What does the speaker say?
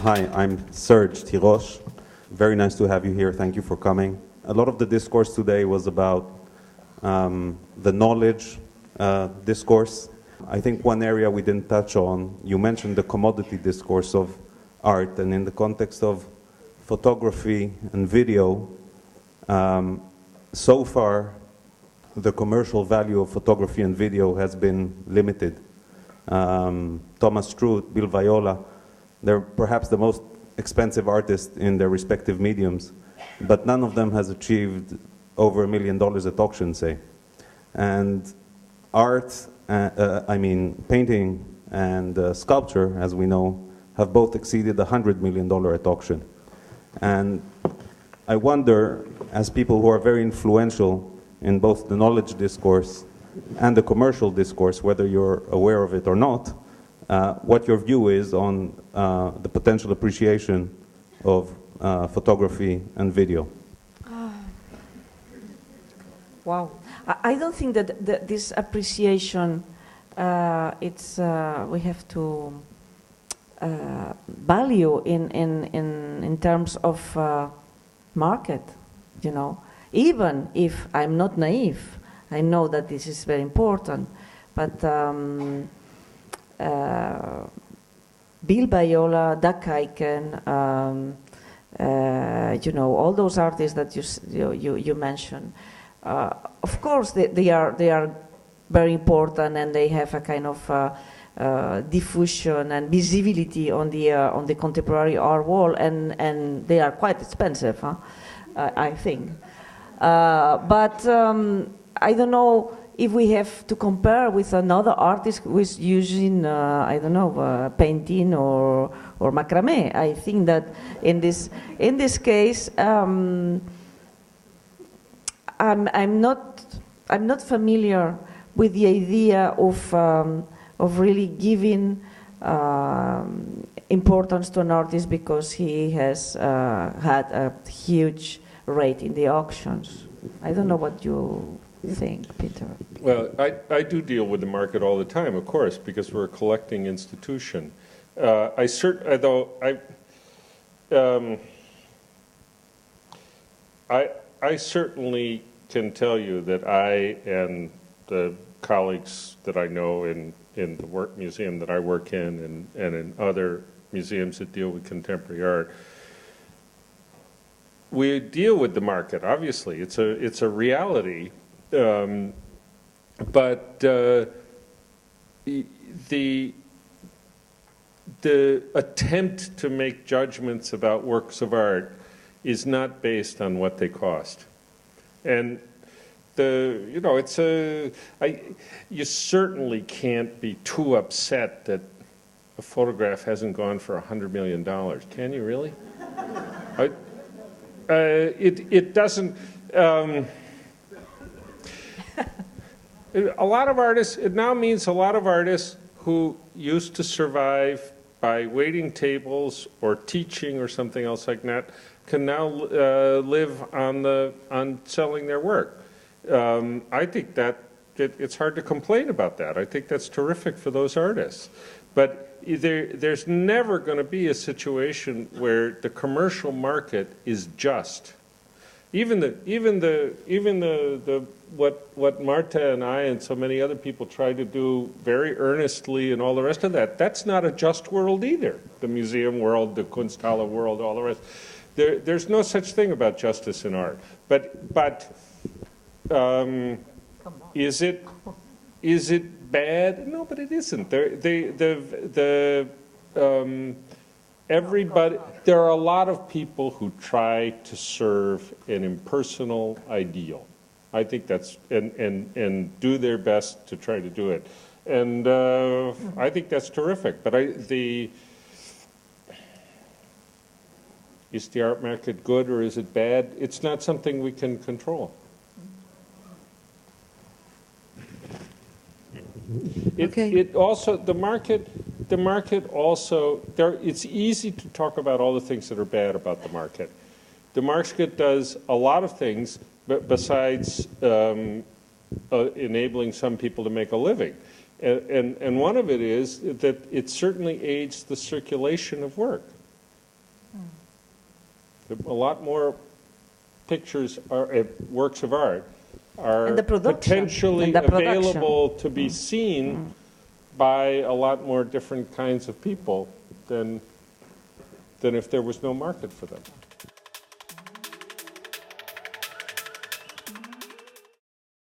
Hi, I'm Serge Tirosh. Very nice to have you here. Thank you for coming. A lot of the discourse today was about the knowledge discourse. I think one area we didn't touch on, you mentioned the commodity discourse of art, and in the context of photography and video, so far the commercial value of photography and video has been limited. Thomas Struth, Bill Viola, they're perhaps the most expensive artists in their respective mediums, but none of them has achieved over $1 million at auction, say. And art, painting and sculpture, as we know, have both exceeded $100 million at auction. And I wonder, as people who are very influential in both the knowledge discourse and the commercial discourse, whether you're aware of it or not, what your view is on the potential appreciation of photography and video. Wow. I don't think that this appreciation, we have to value in terms of market, you know. Even if I'm not naive, I know that this is very important, but Bill Viola, Doug Eichen, you know, all those artists that you mentioned. Of course, they are very important, and they have a kind of diffusion and visibility on the contemporary art world, and they are quite expensive, huh? I think. But I don't know if we have to compare with another artist who is using, painting or macrame. I think that in this case, I'm not familiar with the idea of really giving importance to an artist because he has had a huge rate in the auctions. I don't know what you think, Peter. Well, I do deal with the market all the time, of course, because we're a collecting institution. I certainly can tell you that I and the colleagues that I know in the work museum that I work in and in other museums that deal with contemporary art, we deal with the market. Obviously, it's a reality, but the attempt to make judgments about works of art is not based on what they cost, and you certainly can't be too upset that a photograph hasn't gone for $100 million. Can you really? It doesn't. A lot of artists. It now means a lot of artists who used to survive by waiting tables or teaching or something else like that can now live on selling their work. I think that it's hard to complain about that. I think that's terrific for those artists. But there's never going to be a situation where the commercial market is just. Even what Marta and I and so many other people try to do very earnestly and all the rest of that, that's not a just world either. The museum world, the Kunsthalle world, all the rest. There's no such thing about justice in art. But is it bad? No, but it isn't. Everybody. There are a lot of people who try to serve an impersonal ideal. I think that's and do their best to try to do it, and I think that's terrific. But is the art market good or is it bad? It's not something we can control. It also the market also it's easy to talk about all the things that are bad about the market. The market does a lot of things besides enabling some people to make a living, and one of it is that it certainly aids the circulation of work. A lot more pictures are works of art are And the production. potentially And the production. available to be seen by a lot more different kinds of people than if there was no market for them.